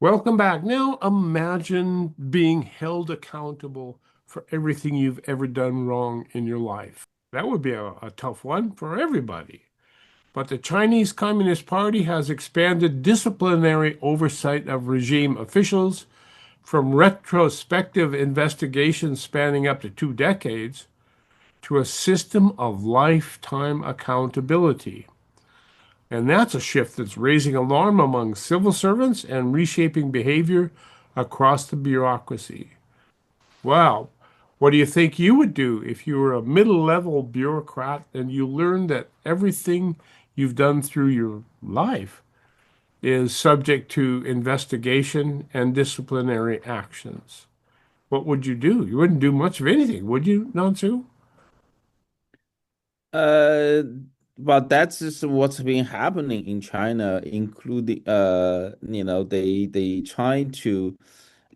Welcome back. Now imagine being held accountable for everything you've ever done wrong in your life. That would be a tough one for everybody. But the Chinese Communist Party has expanded disciplinary oversight of regime officials from retrospective investigations spanning up to 2 decades to a system of lifetime accountability. And that's a shift that's raising alarm among civil servants and reshaping behavior across the bureaucracy. Wow. What do you think you would do if you were a middle-level bureaucrat and you learned that everything you've done through your life is subject to investigation and disciplinary actions? What would you do? You wouldn't do much of anything, would you, Nansu? Uh, but that's just what's been happening in China, including they trying to,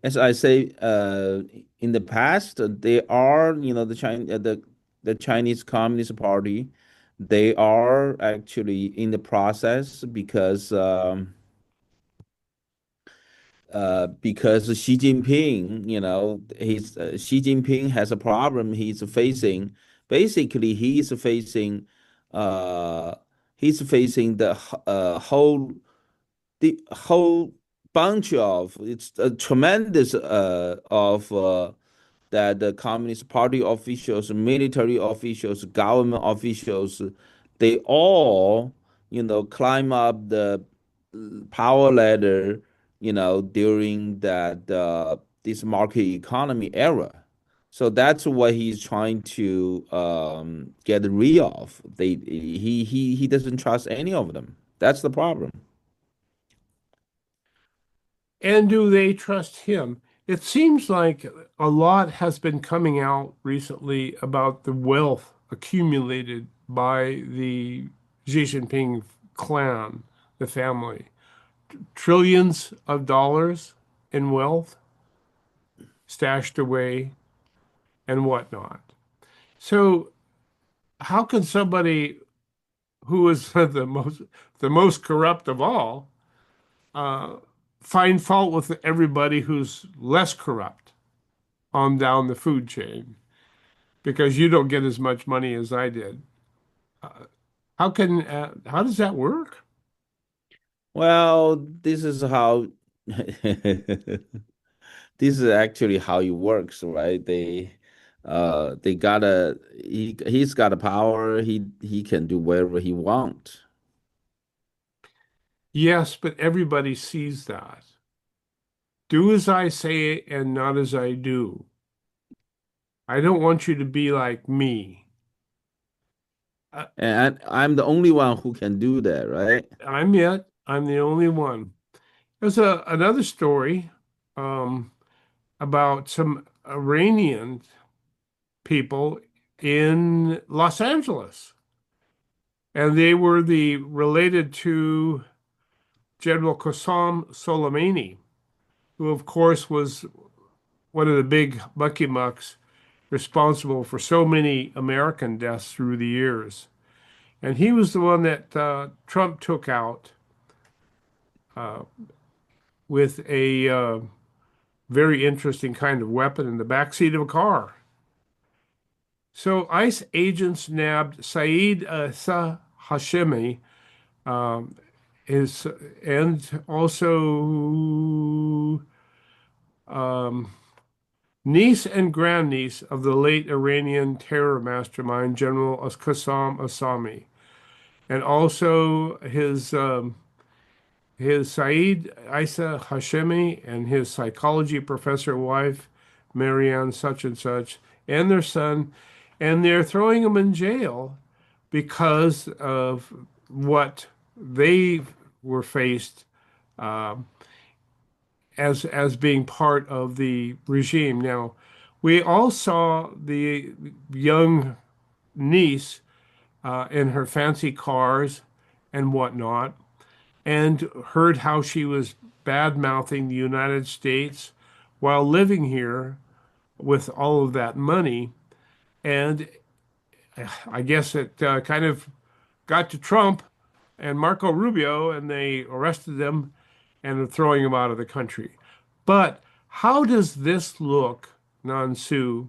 as I say, in the past they are the Chinese Communist Party, they are actually in the process because Xi Jinping, Xi Jinping has a problem he's facing. Basically, uh, he's facing the whole bunch of it's a tremendous of that the Communist Party officials, military officials, government officials, they all, climb up the power ladder, during that this market economy era. So that's what he's trying to get rid of. He doesn't trust any of them. That's the problem. And do they trust him? It seems like a lot has been coming out recently about the wealth accumulated by the Xi Jinping clan, the family. Trillions of dollars in wealth stashed away and whatnot. So, how can somebody who is the most corrupt of all uh, find fault with everybody who's less corrupt on down the food chain because you don't get as much money as I did? How does that work? Well, this is how this is actually how it works, right? They gotta he's got a power. He can do whatever he want. Yes, but everybody sees that. Do as I say and not as I do. I don't want you to be like me. Uh, And I'm the only one who can do that, right? I'm the only one. There's another story um, about some Iranian people in Los Angeles, and they were the related to General Qassam Soleimani, who of course was one of the big mucky mucks responsible for so many American deaths through the years. And he was the one that Trump took out uh, with a very interesting kind of weapon in the backseat of a car. So ICE agents nabbed Saeed Hashemi, um, his, and also um, niece and grandniece of the late Iranian terror mastermind General Qassam Assami, and also his Saeed Isa Hashemi and his psychology professor wife, Marianne such and such, and their son, and they're throwing them in jail because of what they were faced um, as being part of the regime. Now, we all saw the young niece in her fancy cars and whatnot, and heard how she was bad mouthing the United States while living here with all of that money. And I guess it kind of got to Trump and Marco Rubio, and they arrested them and are throwing them out of the country. But how does this look, Nansu,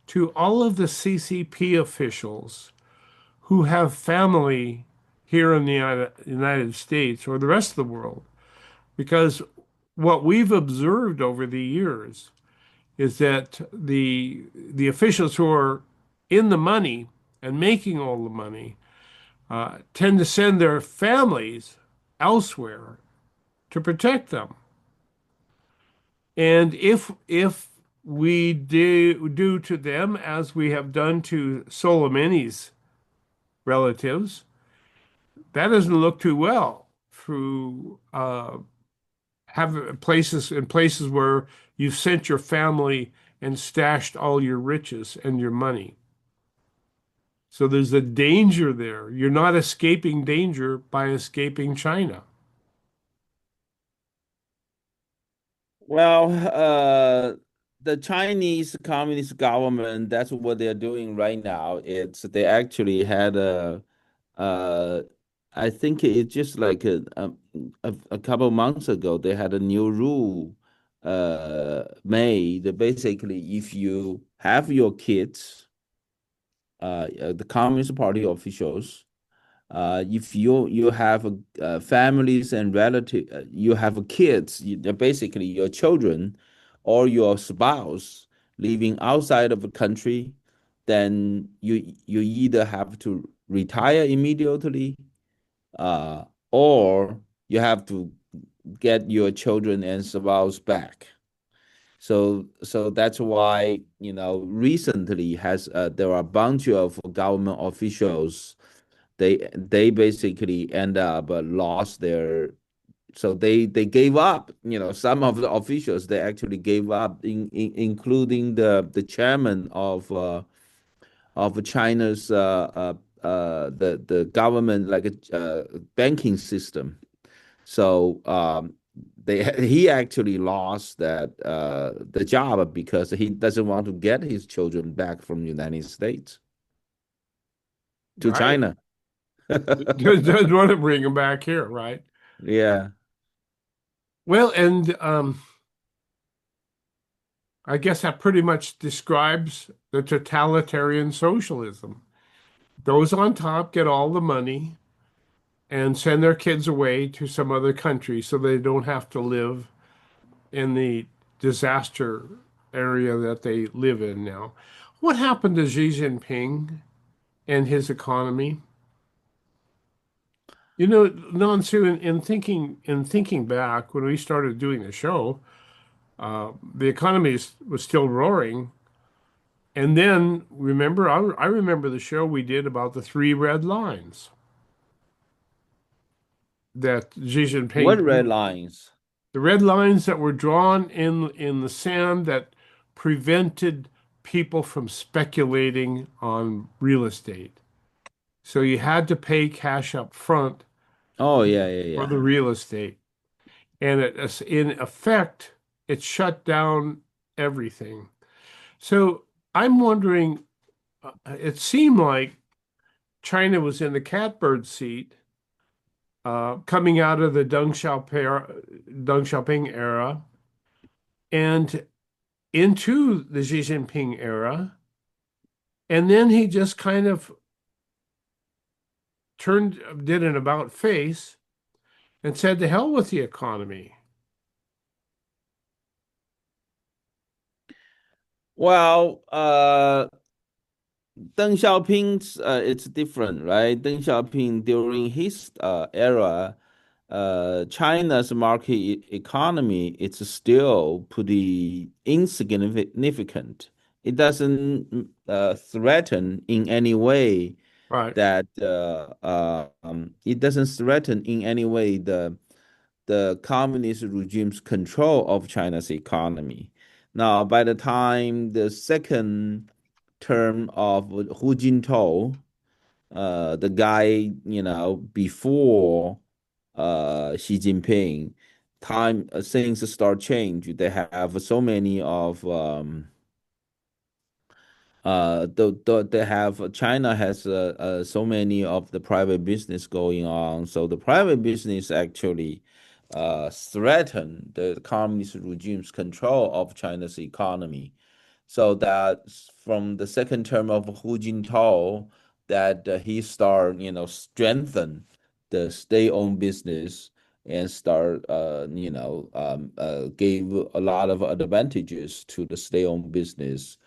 to all of the CCP officials who have family here in the United States or the rest of the world? Because what we've observed over the years is that the officials who are in the money and making all the money tend to send their families elsewhere to protect them. And if we do to them as we have done to Soleimani's relatives, that doesn't look too well through have places where you've sent your family and stashed all your riches and your money. So there's a danger there. You're not escaping danger by escaping China. Well, the Chinese Communist government, that's what they're doing right now. It's they actually had uh, I think it's just like a couple months ago, they had a new rule made. Basically, if you have your kids, the Communist Party officials, if you have families and relatives, you have kids, basically your children or your spouse living outside of the country, then you either have to retire immediately, uh, or you have to get your children and spouse back. So that's why, recently has there are a bunch of government officials. They basically end up lost their, so they gave up. Some of the officials, they actually gave up, including the chairman of China's the government, like a banking system. So he actually lost that the job because he doesn't want to get his children back from the United States to Right. China. Doesn't want to bring them back here, right? Yeah. Well, and I guess that pretty much describes the totalitarian socialism. Those on top get all the money and send their kids away to some other country so they don't have to live in the disaster area that they live in now. What happened to Xi Jinping and his economy? You know, Nansu, in thinking back when we started doing the show, the economy was still roaring. And then remember, I remember the show we did about the three red lines that Xi What Jinping red drew. lines? The red lines that were drawn in the sand that prevented people from speculating on real estate. So you had to pay cash up front Oh, yeah, yeah, for yeah. the real estate. And in effect, it shut down everything. So I'm wondering, it seemed like China was in the catbird seat coming out of the Deng Xiaoping era and into the Xi Jinping era. And then he just kind of did an about face and said, to hell with the economy. Well, Deng Xiaoping's it's different, right? Deng Xiaoping during his era, China's market economy is still pretty insignificant. It doesn't threaten in any way Right. that it doesn't threaten in any way the communist regime's control of China's economy. Now, by the time the second term of Hu Jintao, the guy, before Xi Jinping, time things start change. They have so many of they have China has so many of the private business going on. So the private business actually threaten the communist regime's control of China's economy. So that from the second term of Hu Jintao, that he start, strengthen the state-owned business and start, gave a lot of advantages to the state-owned business.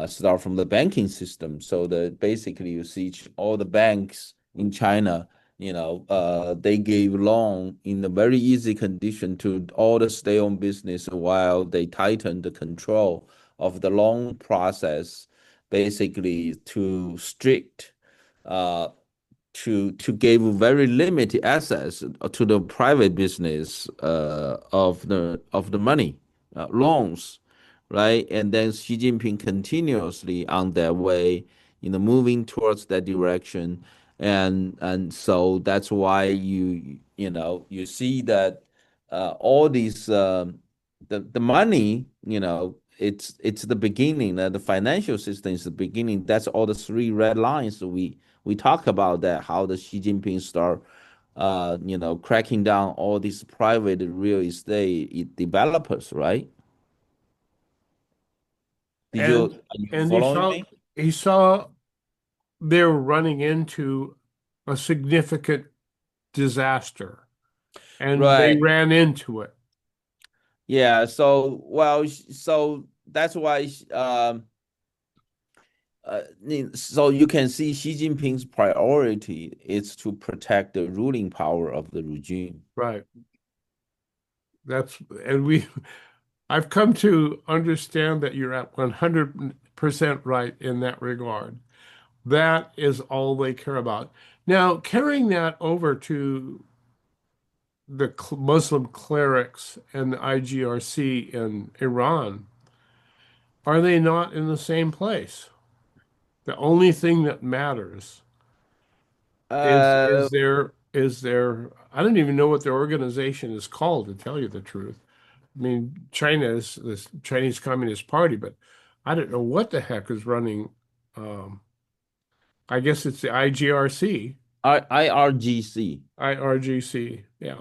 Start from the banking system. So that basically you see all the banks in China, they gave loan in a very easy condition to all the state-owned business while they tightened the control of the loan process, basically to strict, uh, to give very limited access to the private business of the money loans, right? And then Xi Jinping continuously on their way, moving towards that direction, and so that's why you see that all these the money, it's the beginning. The financial system is the beginning. That's all the three red lines we talk about, that how the Xi Jinping start cracking down all these private real estate developers, right? And Are you and following me? he saw they were running into a significant disaster, and they Right. ran into it. Yeah. So, well, so that's why, so you can see Xi Jinping's priority is to protect the ruling power of the regime. Right. That's and we I've come to understand that you're at 100% right in that regard. That is all they care about. Now, carrying that over to the Muslim clerics and the IGRC in Iran, are they not in the same place? The only thing that matters Uh, is their I don't even know what their organization is called, to tell you the truth. I mean, China is this Chinese Communist Party, but I don't know what the heck is running. Um, I guess it's the IGRC, IRGC, IRGC, yeah,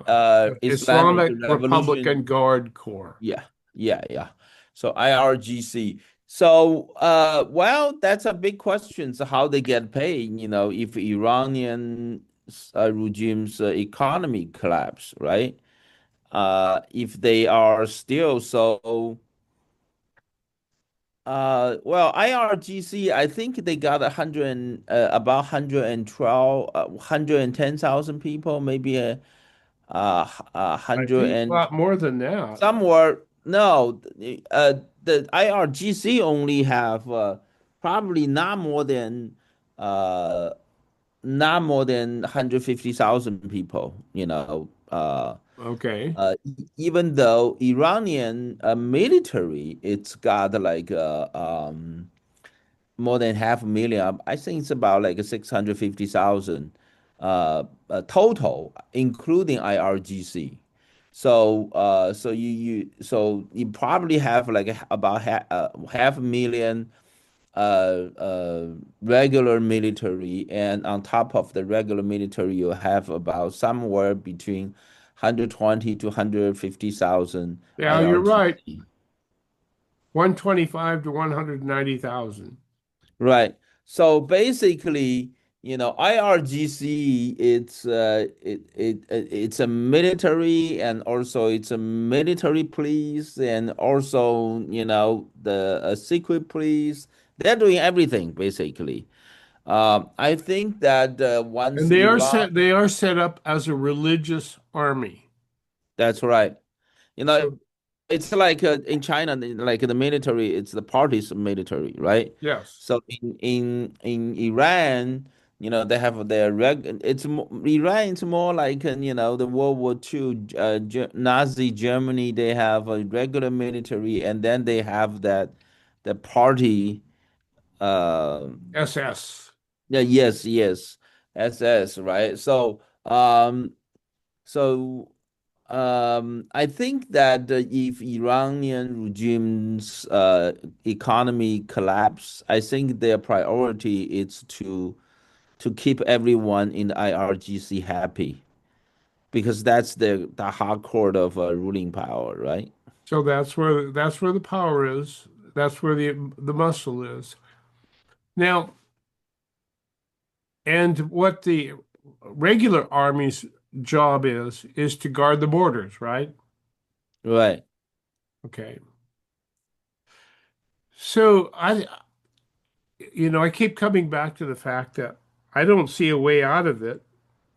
Islamic Islamic Revolution. Republican Guard Corps. Yeah, yeah. So IRGC. So, well, that's a big question. So how they get paid, if Iranian regime's economy collapse, right? If they are still so, well, IRGC, I think they got about 112, 110,000 people, maybe a I hundred think a and lot more than that. somewhere. No, the IRGC only have probably uh, not more than 150,000 people. Okay, Even though Iranian military, it's got like more than half a million. I think it's about like 650,000 total, including IRGC. So you probably have like about half a million regular military, and on top of the regular military, you have about somewhere between 120 to 150,000 yeah, you're right. IRGC. 125 to 190,000. Right. So basically, IRGC, it's a military, and also it's a military police, and also the secret police. They're doing everything basically. I think that once And Iran, they are set up as a religious army. that's right. You know, So, it's like in China, like the military, it's the party's military, right? yes, So in Iran, they have their Iran. It's more like the World War II, Nazi Germany. They have a regular military, and then they have the party. Uh, SS. yeah, yes, SS, right? So I think that if Iranian regime's economy collapse, I think their priority is to keep everyone in the IRGC happy. because that's the hardcore of ruling power, right? So that's where the power is. That's where the muscle is. Now, and what the regular army's job is to guard the borders, right? Right. Okay. So I keep coming back to the fact that I don't see a way out of it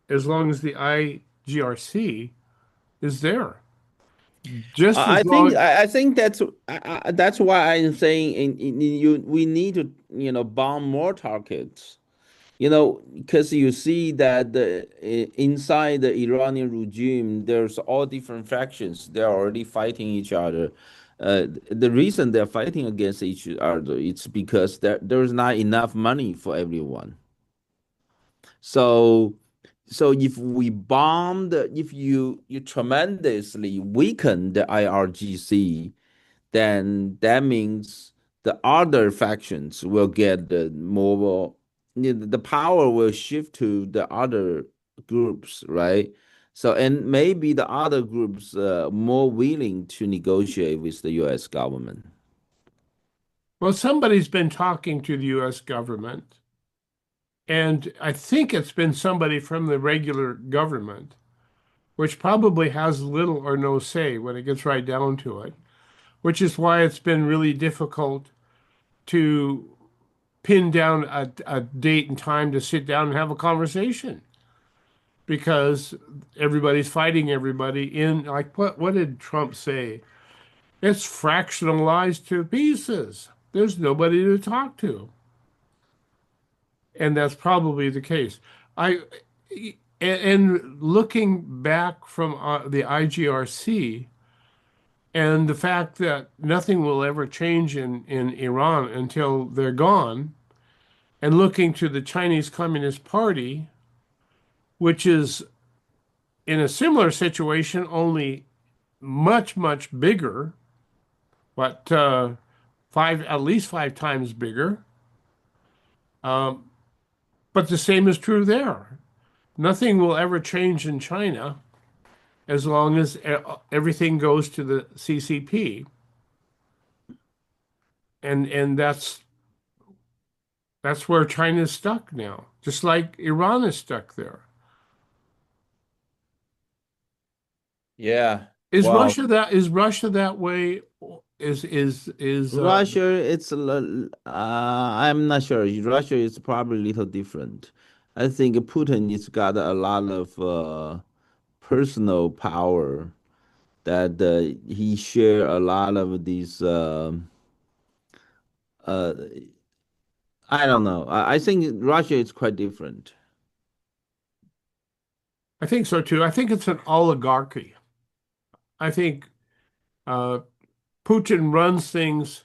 as long as the IGRC is there. Just as long, I think that's why I'm saying we need to bomb more targets. Because you see that inside the Iranian regime, there's all different factions. They're already fighting each other. The reason they're fighting against each other, it's because there's not enough money for everyone. So, so if we bomb if you tremendously weaken the IRGC, then that means the other factions will get the more, the power will shift to the other groups, right? So, and maybe the other groups more willing to negotiate with the U.S. government. well, somebody's been talking to the US government, and I think it's been somebody from the regular government, which probably has little or no say when it gets right down to it, which is why it's been really difficult to pin down a date and time to sit down and have a conversation because everybody's fighting everybody in like what did Trump say? It's fractionalized to pieces. There's nobody to talk to. And that's probably the case. I and looking back from the IGRC and the fact that nothing will ever change in Iran until they're gone, and looking to the Chinese Communist Party, which is in a similar situation, only much, much bigger, but at least 5 times bigger. Um, but the same is true there. Nothing will ever change in China as long as everything goes to the CCP, and that's where China's stuck now, just like Iran is stuck there. Yeah. Is Wow. Russia that way? Is Russia, I'm not sure. Russia is probably a little different. I think Putin has got a lot of personal power that he share a lot of these. Uh, I don't know. I think Russia is quite different. I think so too. I think it's an oligarchy. I think uh, Putin runs things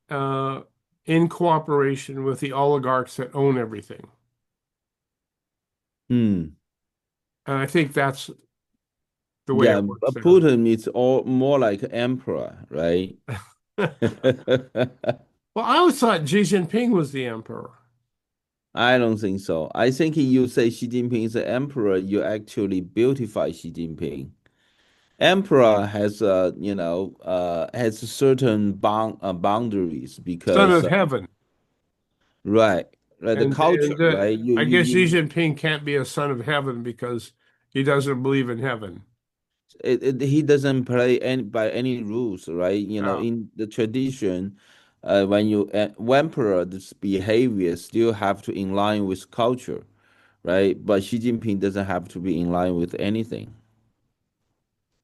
uh, in cooperation with the oligarchs that own everything. Hmm. And I think that's the way Yeah, it works there. Putin is all more like emperor, right? Well, I always thought Xi Jinping was the emperor. I don't think so. I think you say Xi Jinping is the emperor, you actually beautify Xi Jinping. Emperor has has certain boundaries Son because of heaven. right, right, the culture, And right, I guess Xi Jinping can't be a son of heaven because he doesn't believe in heaven. he doesn't play any by any rules, right? Yeah. In the tradition, when emperor, this behavior still have to in line with culture, right? But Xi Jinping doesn't have to be in line with anything.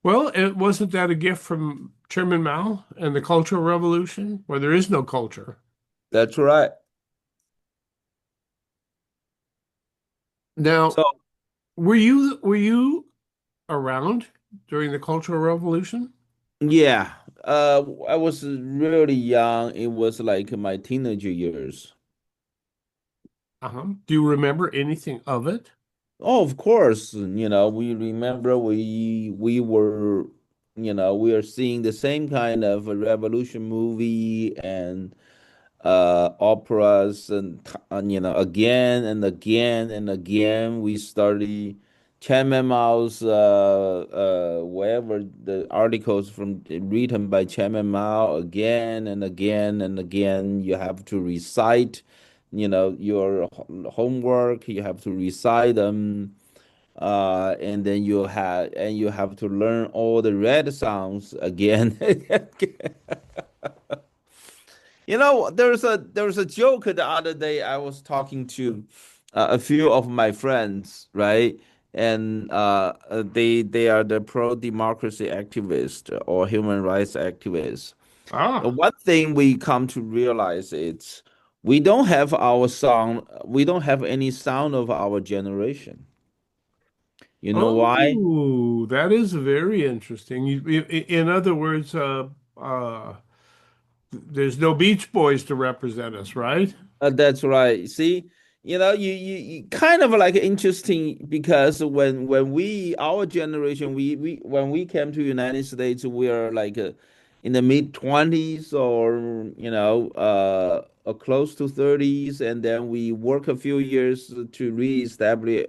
Well, it wasn't that a gift from Chairman Mao and the Cultural Revolution, where there is no culture? That's right. Now, So were you around during the Cultural Revolution? yeah, I was really young. It was like my teenager years. Uh-huh. Do you remember anything of it? Oh, of course, we remember we were, we are seeing the same kind of a revolution movie and operas and again and again and again we study Chairman Mao's wherever the articles from written by Chairman Mao again and again and again. You have to recite, your homework. You have to recite them, and then you have to learn all the red sounds again. There was a joke the other day. I was talking to a few of my friends, right? And they are the pro-democracy activists or human rights activists. Ah, One thing we come to realize is we don't have our sound. We don't have any sound of our generation. You know why? oh, that is very interesting. In other words, there's no Beach Boys to represent us, right? That's right. See, you kind of like interesting because when our generation when we came to United States, we are like in the mid 20s or close to 30s, and then we work a few years to reestablish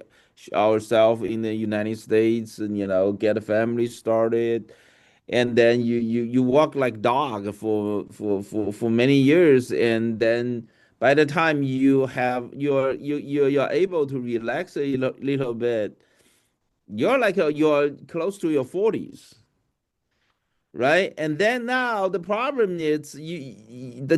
ourselves in the United States and get a family started, and then you walk like dog for many years, and then by the time you're able to relax a little bit, you're close to your 40s, right? And then now the problem is the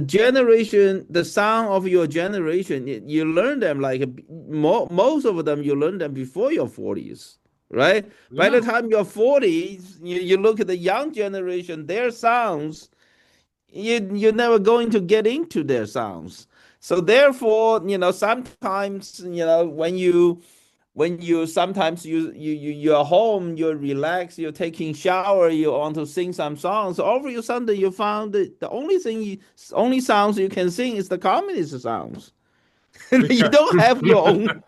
sound of your generation, you learn them like most of them you learn them before your 40s, right? By the Yeah. time you're 40s, you look at the young generation, their sounds, you're never going to get into their sounds. So therefore, sometimes, when you sometimes you're home, you're relaxed, you're taking shower, you want to sing some songs. All of a sudden, you found that the only sounds you can sing is the communist sounds. You Yeah. don't have your own,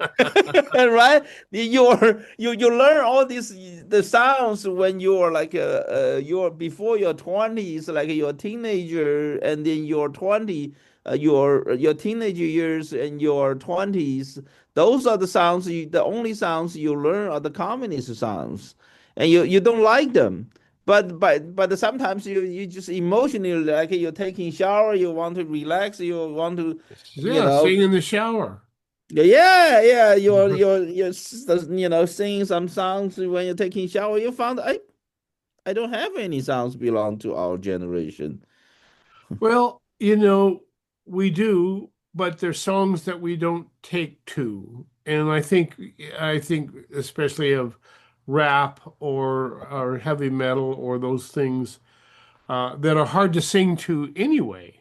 right? You learn all the sounds when you're like you're before your 20s, like you're a teenager, and then your 20, your teenage years and your 20s. Those are the only sounds you learn are the communist sounds, and you don't like them. But sometimes you just emotionally, like you're taking shower, you want to relax, you want to, you Yeah, know sing in the shower. yeah, you're singing some songs when you're taking shower. You found I don't have any sounds belong to our generation. Well, we do, but there's songs that we don't take to. And I think especially of rap or heavy metal or those things that are hard to sing to anyway.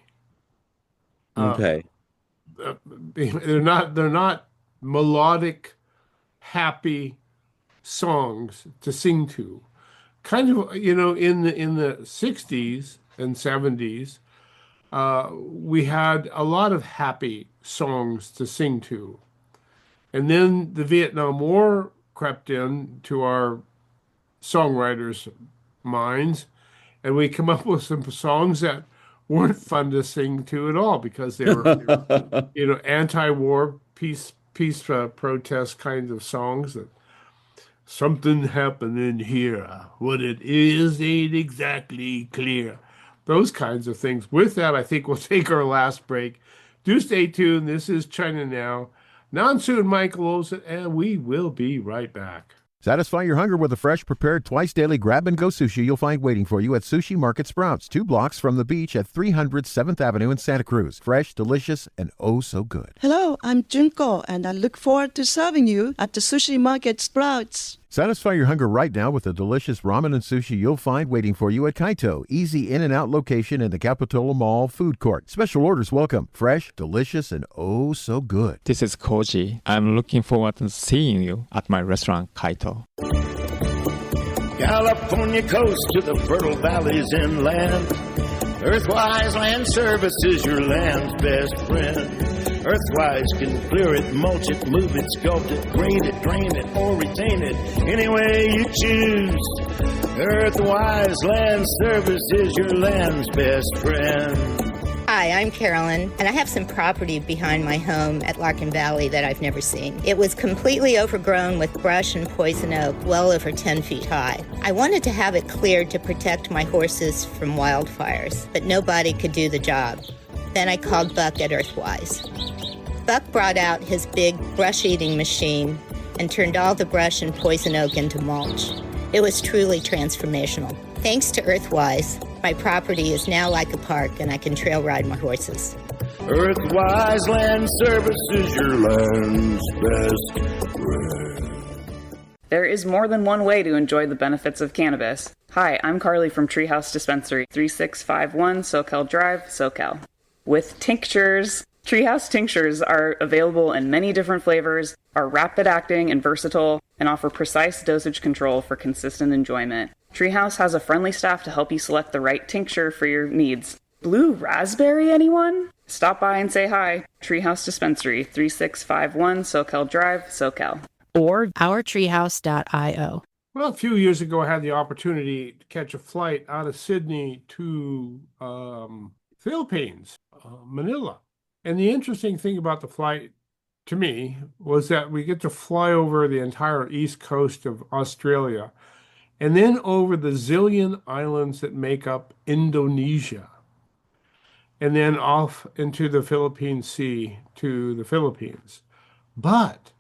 Uh, Okay. they're not melodic, happy songs to sing to. Kind of, in the 60s and 70s, we had a lot of happy songs to sing to. And then the Vietnam War crept in to our songwriters' minds, and we come up with some songs that weren't fun to sing to at all because they were, anti-war peace protest kinds of songs that something happened in here. What it is ain't exactly clear. Those kinds of things. With that, I think we'll take our last break. Do stay tuned. This is China Now. Nansu and Michael Olson, and we will be right back. Satisfy your hunger with a fresh, prepared, twice-daily grab-and-go sushi you'll find waiting for you at Sushi Market Sprouts, 2 blocks from the beach at 300 7th Avenue in Santa Cruz. Fresh, delicious, and oh so good. Hello, I'm Junko, and I look forward to serving you at the Sushi Market Sprouts. Satisfy your hunger right now with the delicious ramen and sushi you'll find waiting for you at Kaito, easy in and out location in the Capitola Mall food court. Special orders welcome. Fresh, delicious, and oh so good. This is Koji. I'm looking forward to seeing you at my restaurant, Kaito. California coast to the fertile valleys inland. Earthwise Land Service is your land's best friend. Earthwise can clear it, mulch it, move it, sculpt it, green it, drain it, or retain it, any way you choose. Earthwise Land Service is your land's best friend. Hi, I'm Carolyn, and I have some property behind my home at Larkin Valley that I've never seen. It was completely overgrown with brush and poison oak, well over 10 feet high. I wanted to have it cleared to protect my horses from wildfires, but nobody could do the job. Then I called Buck at Earthwise. Buck brought out his big brush-eating machine and turned all the brush and poison oak into mulch. It was truly transformational. Thanks to Earthwise, my property is now like a park and I can trail ride my horses. Earthwise Land Services, your land's best friend. There is more than one way to enjoy the benefits of cannabis. Hi, I'm Carly from Treehouse Dispensary, 3651 Soquel Drive, SoCal. With tinctures, Treehouse tinctures are available in many different flavors, are rapid acting and versatile, and offer precise dosage control for consistent enjoyment. Treehouse has a friendly staff to help you select the right tincture for your needs. Blue raspberry, anyone? Stop by and say hi. Treehouse Dispensary, 3651 Soquel Drive, SoCal. Or ourtreehouse.io. Well, a few years ago, I had the opportunity to catch a flight out of Sydney to Philippines, Manila. And the interesting thing about the flight to me was that we get to fly over the entire east coast of Australia and then over the zillion islands that make up Indonesia, and then off into the Philippine Sea to the Philippines. But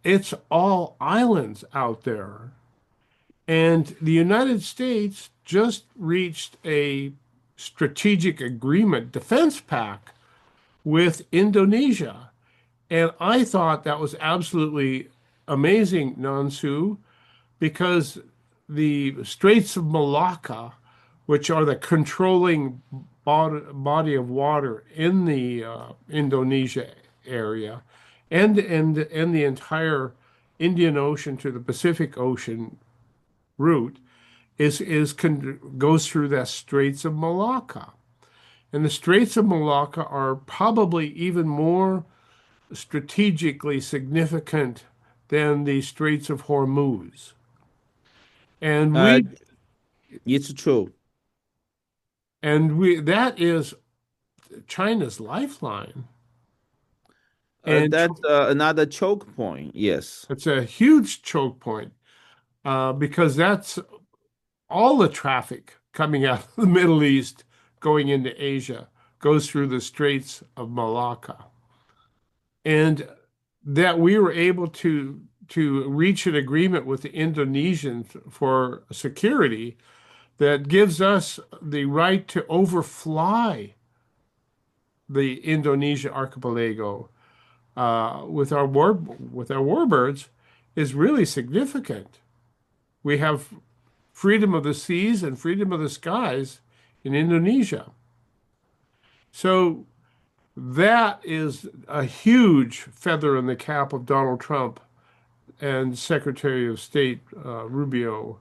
it's all islands out there. And the United States just reached a strategic agreement, defense pact, with Indonesia. And I thought that was absolutely amazing, Nansu, because the Straits of Malacca, which are the controlling body of water in the Indonesia area, and the entire Indian Ocean to the Pacific Ocean route, goes through the Straits of Malacca. And the Straits of Malacca are probably even more strategically significant than the Straits of Hormuz. And it's true. And that is China's lifeline. And that's another choke point. Yes. It's a huge choke point because that's all the traffic coming out of the Middle East going into Asia goes through the Straits of Malacca. And that we were able to reach an agreement with the Indonesians for security that gives us the right to overfly the Indonesia archipelago with our warbirds is really significant. We have freedom of the seas and freedom of the skies in Indonesia. So that is a huge feather in the cap of Donald Trump and Secretary of State Rubio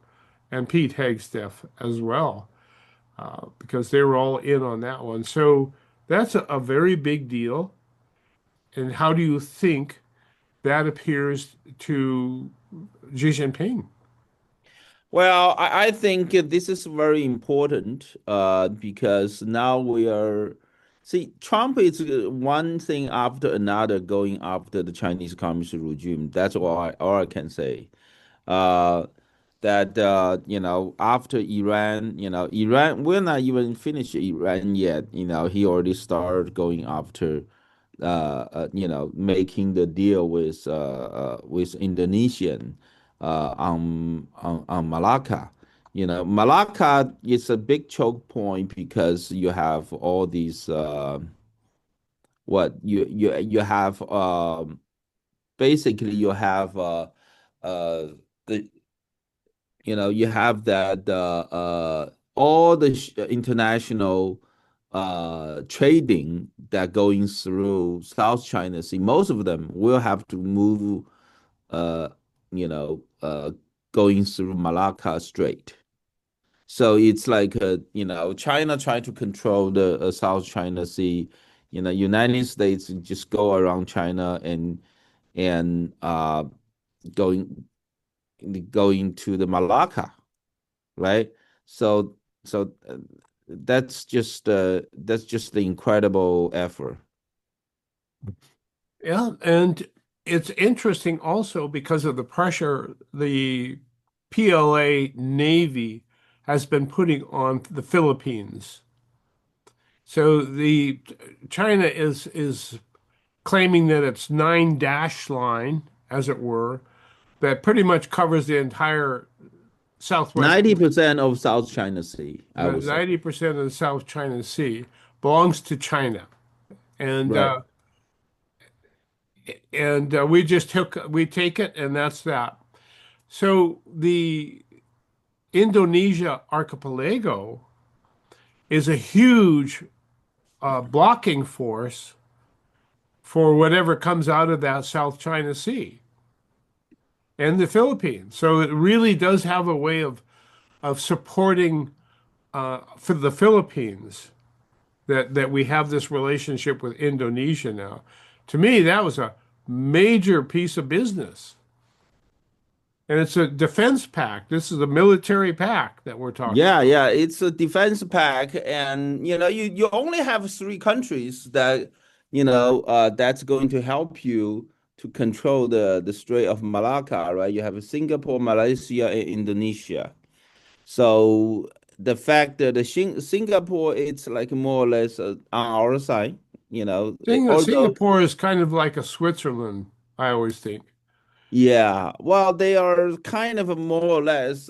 and Pete Hegseth as well, because they were all in on that one. So that's a very big deal. And how do you think that appears to Xi Jinping? Well, I think this is very important because now we are. See, Trump is one thing after another going after the Chinese Communist regime. That's all I can say. That after Iran, Iran, we're not even finished Iran yet. He already started going after, making the deal with Indonesian on Malacca. Malacca is a big choke point because you have all these you have basically you have the you have that all the international trading that going through South China Sea, most of them will have to move going through Malacca Strait. So it's like China trying to control the South China Sea. United States just go around China and going to the Malacca, right? So that's just the incredible effort. Yeah, and it's interesting also because of the pressure the PLA Navy has been putting on the Philippines. So the China is claiming that its nine dash line, as it were, that pretty much covers the entire southwest, 90% of South China Sea, I would say. 90% of the South China Sea belongs to China. And Right. we take it, and that's that. So the Indonesia archipelago is a huge blocking force for whatever comes out of that South China Sea and the Philippines. So it really does have a way of supporting for the Philippines that we have this relationship with Indonesia now. To me, that was a major piece of business. And it's a defense pact. This is a military pact that we're talking Yeah, about. yeah, it's a defense pack, and you only have three countries that that's going to help you to control the Strait of Malacca, right? You have Singapore, Malaysia, and Indonesia. So the fact that Singapore it's like more or less on our side, although Singapore is kind of like a Switzerland, I always think. yeah, well, they are kind of more or less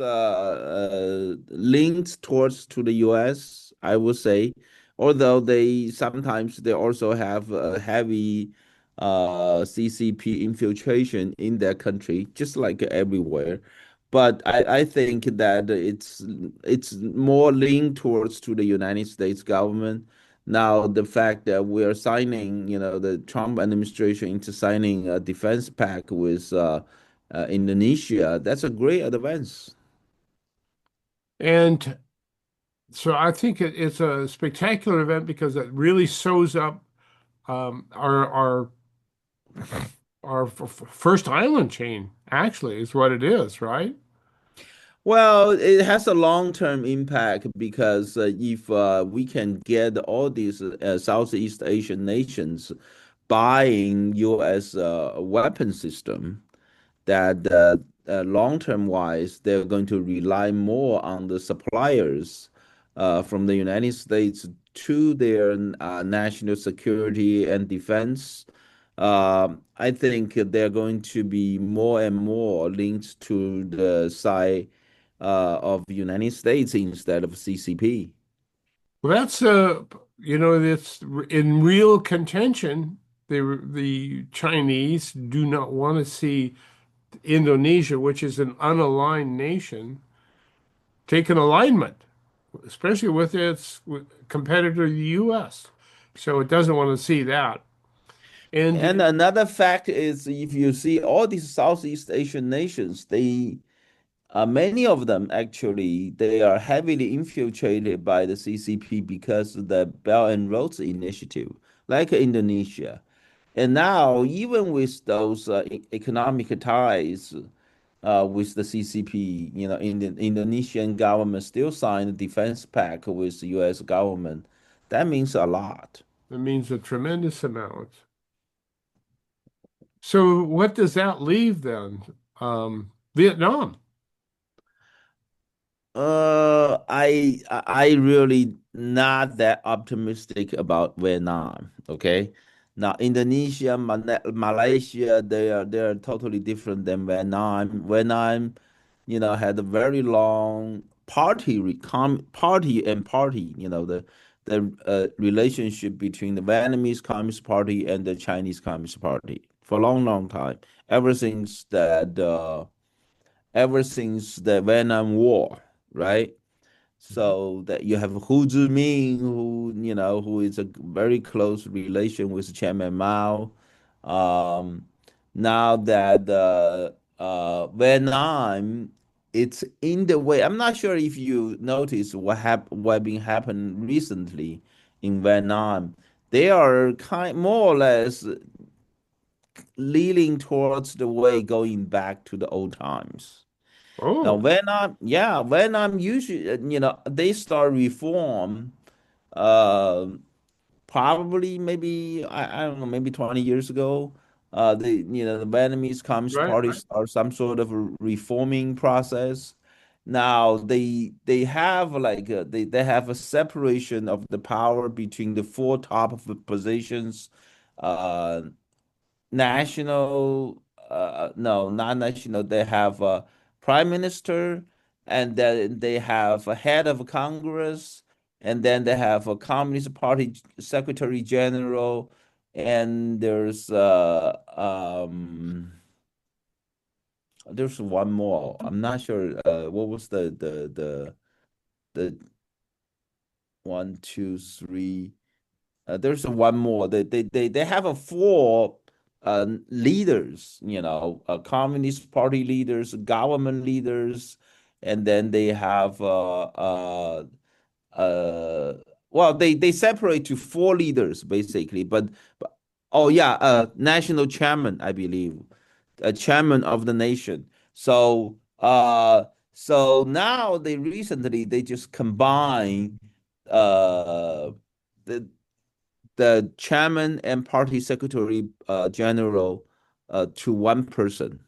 linked towards to the U.S., I would say, although they also have a heavy CCP infiltration in their country, just like everywhere. But I think that it's more linked towards to the United States government. Now, the fact that we are signing, the Trump administration into signing a defense pact with Indonesia, that's a great advance. And so I think it's a spectacular event because it really shows up um, our our first island chain, actually, is what it is, right? Well, it has a long-term impact because if we can get all these Southeast Asian nations buying U.S. Weapon system, that long-term wise, they're going to rely more on the suppliers from the United States to their national security and defense. I think they're going to be more and more linked to the side of the United States instead of CCP. Well, that's it's in real contention. The Chinese do not want to see Indonesia, which is an unaligned nation, take an alignment, especially with its competitor, the U.S. So it doesn't want to see that. And And another fact is, if you see all these Southeast Asian nations, many of them actually they are heavily infiltrated by the CCP because of the Belt and Roads Initiative, like Indonesia. And now, even with those economic ties with the CCP, the Indonesian government still signed a defense pact with the U.S. government. That means a lot. it means a tremendous amount. So what does that leave then? Vietnam. I really not that optimistic about Vietnam. Okay, now Indonesia, Malaysia, they are totally different than Vietnam. Vietnam, had a very long party and party. The relationship between the Vietnamese Communist Party and the Chinese Communist Party for a long, long time. Ever since that, ever since the Vietnam War, right? So that you have Hu Ziming, who is a very close relation with Chairman Mao. Um, Now that Vietnam, it's in the way. I'm not sure if you noticed what been happened recently in Vietnam. They are more or less leaning towards the way going back to the old times. Now, Oh, Vietnam usually, they start reform, uh, probably maybe I don't know, maybe 20 years ago. The Vietnamese Communist right. Party start some sort of a reforming process. Now they have like they have a separation of the power between the four top of the positions, uh, national, no, not national. They have a prime minister, and then they have a head of Congress, and then they have a Communist Party secretary general, and there's one more. I'm not sure. What was the one, two, three? There's one more. They have a four leaders, Communist Party leaders, government leaders, and then they have uh, well, they separate to four leaders basically, but oh yeah, national chairman, I believe, a chairman of the nation. So now they just combine uh the the chairman and party secretary general to one person,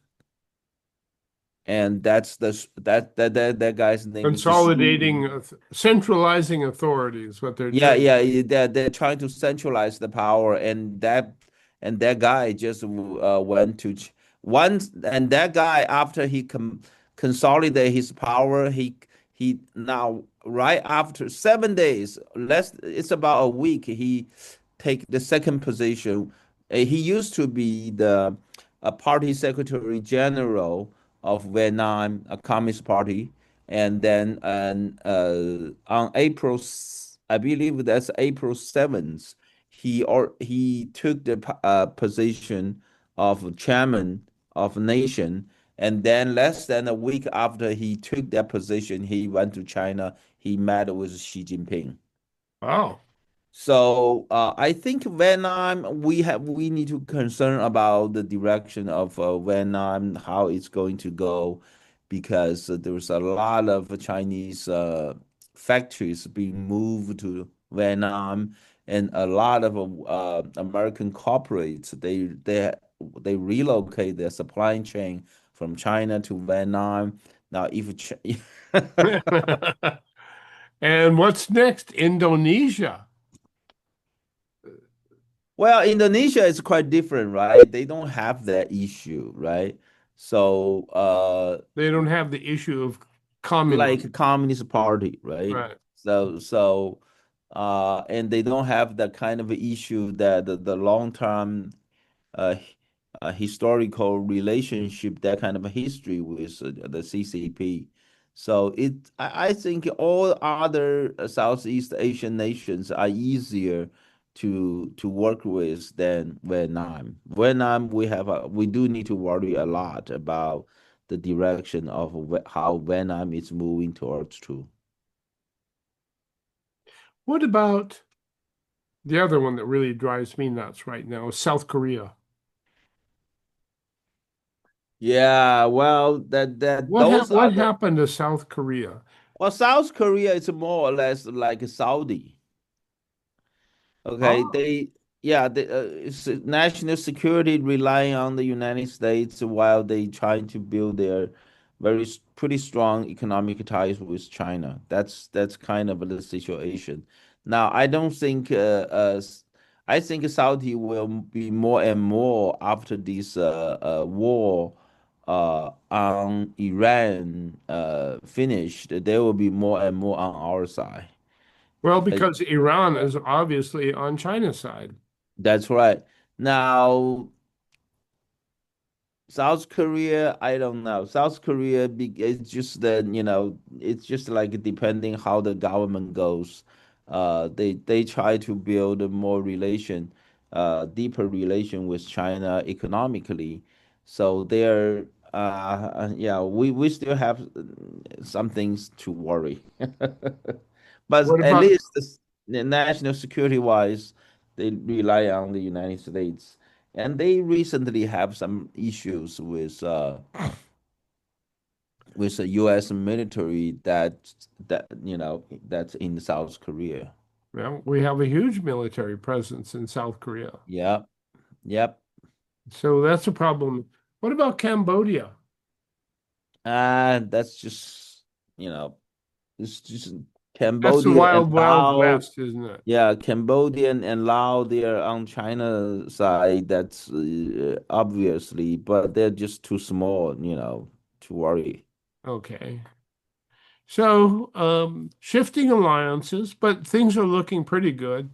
and that guy's name is Xi. Consolidating, centralizing authority is what they're Yeah, trying. yeah, they're trying to centralize the power, and that guy just went to once, and that guy after he consolidate his power, he now right after 7 days, less it's about a week, he take the second position. He used to be the party secretary general of Vietnam, a Communist Party, and then on I believe that's April 7th, he took the position of chairman of nation, and then less than a week after he took that position, he went to China. He met with Xi Jinping. Wow. So I think Vietnam, we need to concern about the direction of Vietnam, how it's going to go, because there's a lot of Chinese factories being moved to Vietnam, and a lot of American corporates, they relocate their supply chain from China to Vietnam. Now, if And what's next? Indonesia. Well, Indonesia is quite different, right? They don't have that issue, right? So, They don't have the issue of communism. like a communist party, right? Right. And they don't have that kind of issue that the long-term uh, historical relationship, that kind of a history with the CCP. So I think all other Southeast Asian nations are easier to work with than Vietnam. Vietnam, we do need to worry a lot about the direction of how Vietnam is moving towards too. What about the other one that really drives me nuts right now, South Korea? Yeah, well, those are What the happened to South Korea? well, South Korea is more or less like Saudi. Okay, Oh, they yeah, it's national security relying on the United States while they trying to build their pretty strong economic ties with China. That's kind of the situation. Now, I think Saudi will be more and more after this war on Iran finished. There will be more and more on our side. well, Uh, because Iran is obviously on China's side. That's right. Now, South Korea, I don't know. South Korea, it's just that, it's just like depending how the government goes. They try to build a more deeper relation with China economically. So they're, yeah, we still have some things to worry. What But at about least the national security wise, they rely on the United States, and they recently have some issues with with the U.S. military that's in South Korea. Well, we have a huge military presence in South Korea. Yep, yep. So that's a problem. What about Cambodia? And that's just, you know, it's just That's the Cambodia and wild, wild Laos. west, isn't it? Yeah, Cambodian and Laos, they're on China side. That's obviously, but they're just too small, to worry. Okay. So shifting alliances, but things are looking pretty good.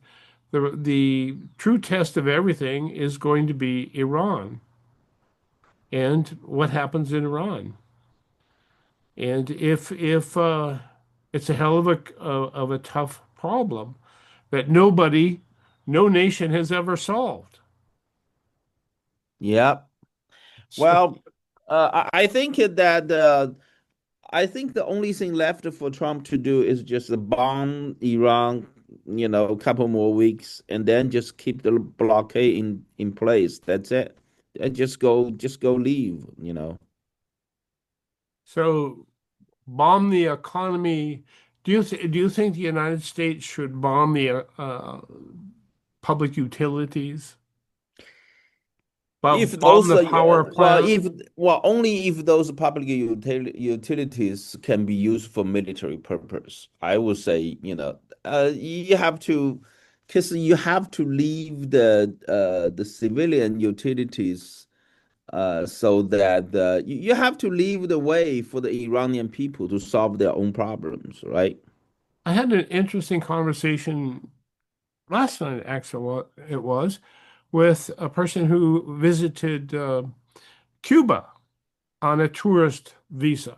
The true test of everything is going to be Iran and what happens in Iran. And if it's a hell of a tough problem that no nation has ever solved. Yep. So Well, I think I think the only thing left for Trump to do is just bomb Iran, a couple more weeks, and then just keep the blockade in place. That's it. And just go leave. so bomb the economy. Do you think the United States should bomb the public utilities, but If bomb those the power plant? only if those public utilities can be used for military purpose, I would say, you have to, because you have to leave the civilian utilities, so that you have to leave the way for the Iranian people to solve their own problems, right? I had an interesting conversation last night, actually, it was with a person who visited Cuba on a tourist visa.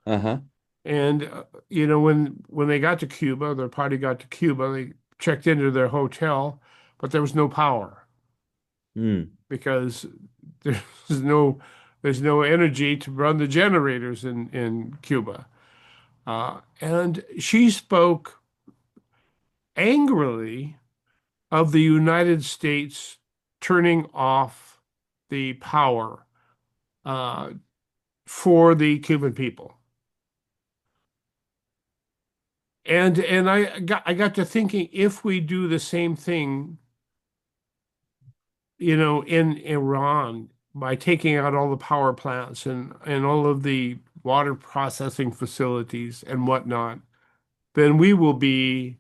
Uh-huh. And when they got to Cuba, their party got to Cuba, they checked into their hotel, but there was no power Hmm. because there's no there's no energy to run the generators in Cuba. And she spoke angrily of the United States turning off the power uh, for the Cuban people. And I got to thinking, if we do the same thing, in Iran by taking out all the power plants and all of the water processing facilities and whatnot, then we will be,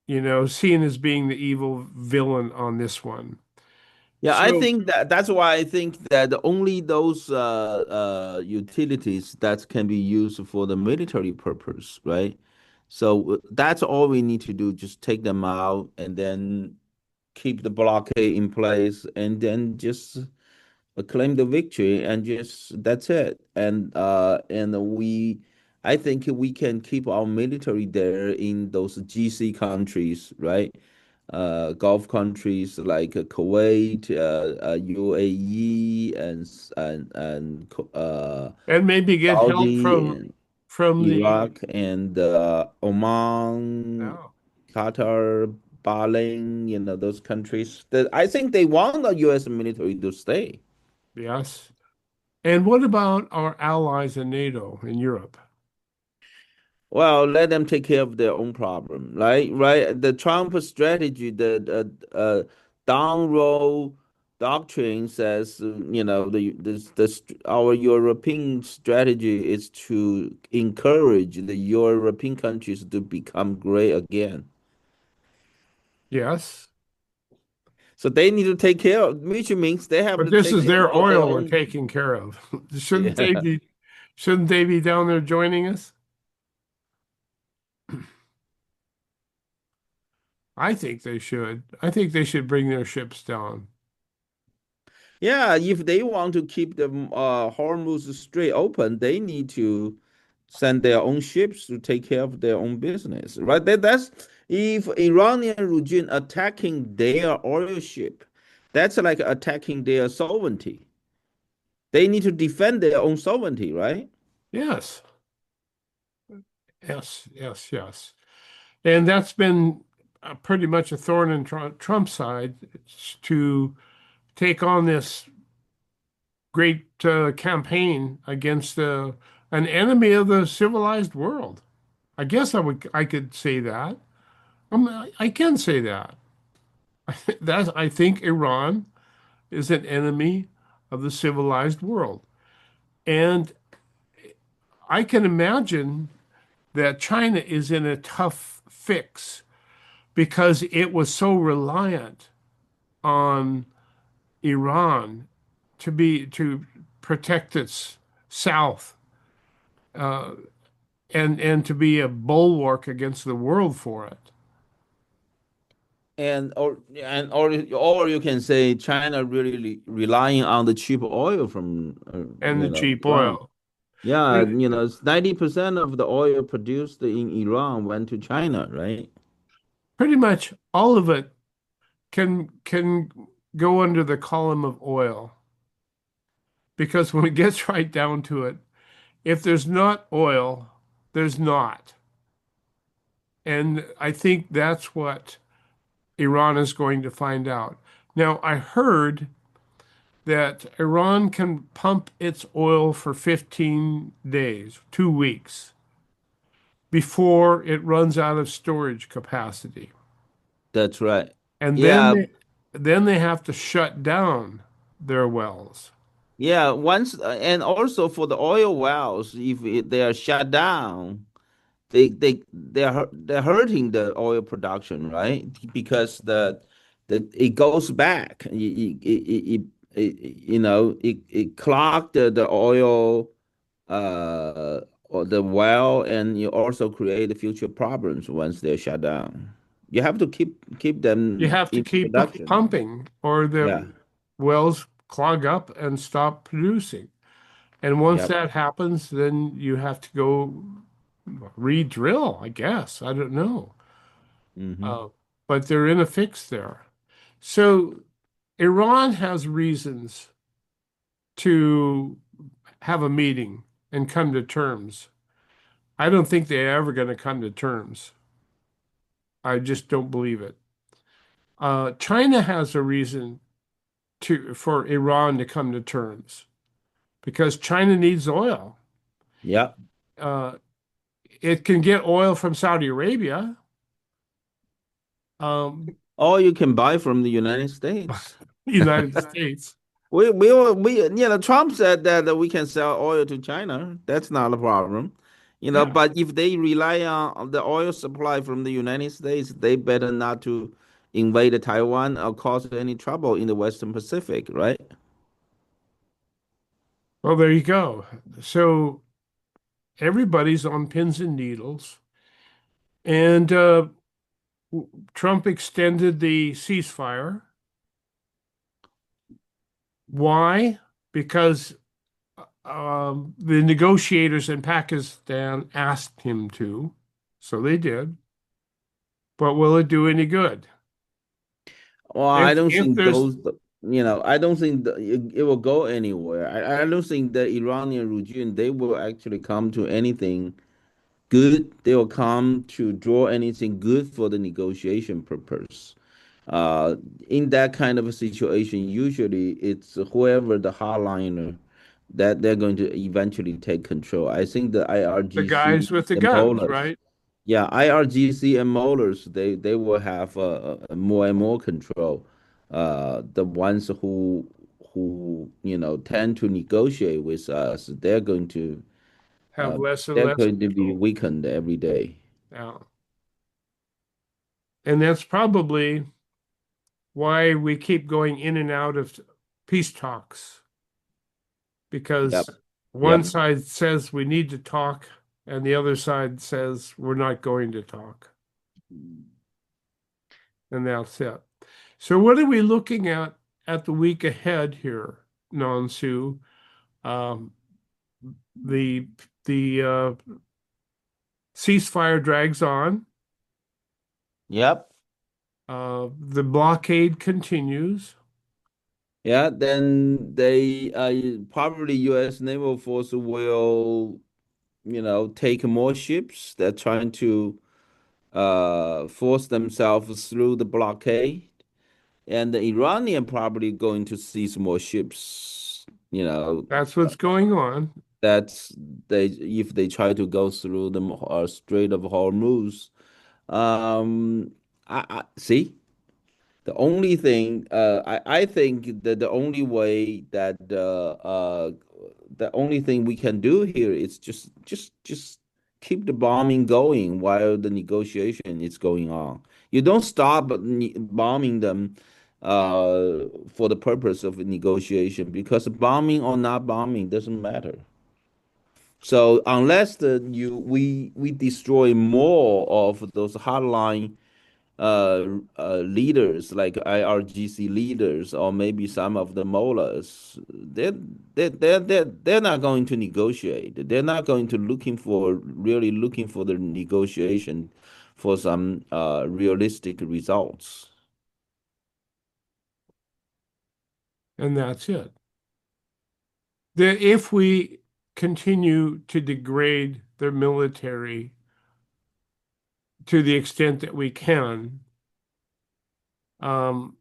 seen as being the evil villain on this one. Yeah, I So think that's why I think that only those utilities that can be used for the military purpose, right? So that's all we need to do, just take them out and then keep the blockade in place and then just claim the victory and just that's it. And I think we can keep our military there in those GC countries, right? Gulf countries like Kuwait, UAE, and and maybe get help Saudi from and from the Iraq and Oman, oh, Qatar, Bahrain, those countries. That I think they want the U.S. military to stay. yes. And what about our allies in NATO in Europe? Well, let them take care of their own problem, right? Right. The Trump strategy, the down row doctrine says, our European strategy is to encourage the European countries to become great again. Yes. So they need to take care of, which means they have But to this take is care their of their oil we're own. taking care of. Shouldn't they Yeah. be shouldn't they be down there joining us? I think they should. I think they should bring their ships down. Yeah, if they want to keep the Hormuz Strait open, they need to send their own ships to take care of their own business, right? That's if Iranian regime attacking their oil ship, that's like attacking their sovereignty. They need to defend their own sovereignty, right? Yes. Yes, yes, yes. And that's been pretty much a thorn in Trump's side to take on this great campaign against an enemy of the civilized world. I guess I could say that. I can say that. I think Iran is an enemy of the civilized world. And I can imagine that China is in a tough fix because it was so reliant on Iran to protect its south uh, and to be a bulwark against the world for it. Or you can say China really relying on the cheap oil from And the cheap Iran. oil. Yeah, 90% of the oil produced in Iran went to China, right? Pretty much all of it can go under the column of oil because when it gets right down to it, if there's not oil, there's not. And I think that's what Iran is going to find out. Now, I heard that Iran can pump its oil for 15 days, 2 weeks, before it runs out of storage capacity. That's right. And Yeah, then they have to shut down their wells. yeah. Once and also for the oil wells, if they are shut down, they're hurting the oil production, right? Because the it goes back. It clogged the oil or the well, and you also create future problems once they're shut down. You have to keep You them have to in keep production. pumping, or Yeah. the wells clog up and stop producing. And once Yep. that happens, then you have to go re-drill, I guess. I don't know. Hmm. Uh, but they're in a fix there. So Iran has reasons to have a meeting and come to terms. I don't think they're ever going to come to terms. I just don't believe it. China has a reason for Iran to come to terms because China needs oil. Yeah. Uh, it can get oil from Saudi Arabia. Um, Or you can buy from the United States. United States. Trump said that we can sell oil to China. That's not a problem. Yeah. But if they rely on the oil supply from the United States, they better not to invade Taiwan or cause any trouble in the Western Pacific, right? Well, there you go. So everybody's on pins and needles. And Trump extended the ceasefire. Why? Because the negotiators in Pakistan asked him to. So they did. But will it do any good? Well, I don't If think there's I don't think it will go anywhere. I don't think the Iranian regime, they will actually come to anything good. They will come to draw anything good for the negotiation purpose. Uh, in that kind of a situation, usually it's whoever the hardliner that they're going to eventually take control. I think the the IRGC guys with the and guns, Poland, right? yeah, IRGC and Molars, they will have more and more control. The ones who tend to negotiate with us, Have uh, less and they're less going to be control. weakened every day. Yeah. And that's probably why we keep going in and out of peace talks, Yep, because one yep. side says we need to talk and the other side says we're not going to talk. And that's it. So what are we looking at the week ahead here, Nansu? Um, the the ceasefire drags on. Yep. The blockade continues. Yeah, then they probably U.S. naval force will, take more ships. They're trying to force themselves through the blockade, and the Iranian probably going to seize more ships You know, That's what's going on. that's they if they try to go through the Strait of Hormuz. Um, I see. The only thing, I think that the only thing we can do here is just keep the bombing going while the negotiation is going on. You don't stop bombing them, for the purpose of negotiation, because bombing or not bombing doesn't matter. So unless we destroy more of those hardline leaders like IRGC leaders or maybe some of the mullahs, they're not going to negotiate. They're not going to really looking for the negotiation for some realistic results. And that's it. If we continue to degrade their military to the extent that we can, um,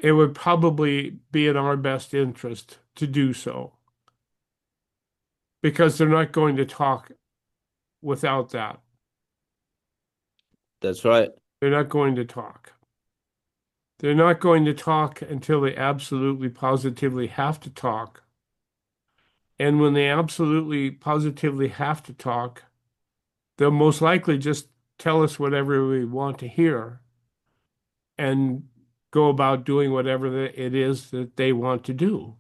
it would probably be in our best interest to do so because they're not going to talk without that. That's right. They're not going to talk. They're not going to talk until they absolutely positively have to talk. And when they absolutely positively have to talk, they'll most likely just tell us whatever we want to hear and go about doing whatever it is that they want to do.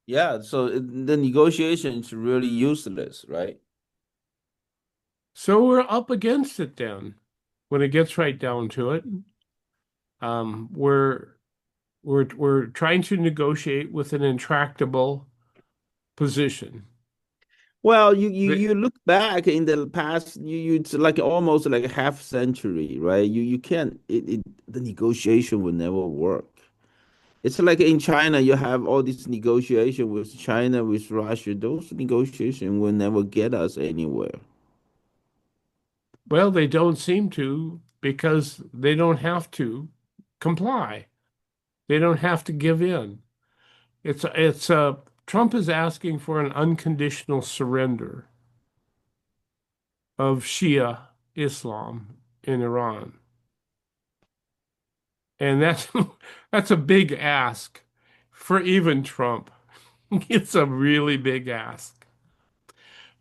Yeah, so the negotiation is really useless, right? So we're up against it then. When it gets right down to it, we're trying to negotiate with an intractable position. Well, you look back in the past, it's like almost like a half century, right? You can't the negotiation will never work. It's like in China, you have all this negotiation with China, with Russia. Those negotiations will never get us anywhere. Well, they don't seem to because they don't have to comply. They don't have to give in. It's Trump is asking for an unconditional surrender of Shia Islam in Iran. And that's that's a big ask for even Trump. It's a really big ask.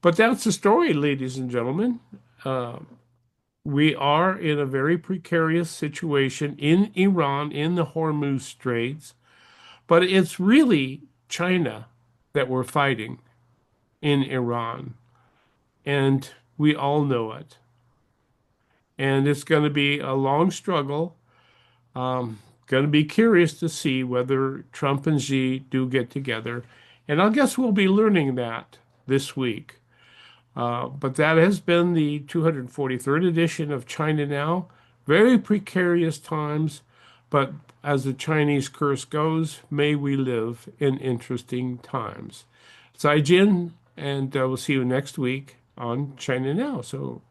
But that's the story, ladies and gentlemen. Uh, we are in a very precarious situation in Iran, in the Hormuz Straits, but it's really China that we're fighting in Iran. And we all know it. And it's going to be a long struggle. Going to be curious to see whether Trump and Xi do get together. And I guess we'll be learning that this week. But that has been the 243rd edition of China Now. Very precarious times, but as the Chinese curse goes, may we live in interesting times. Zai Jin, and we'll see you next week on China Now. So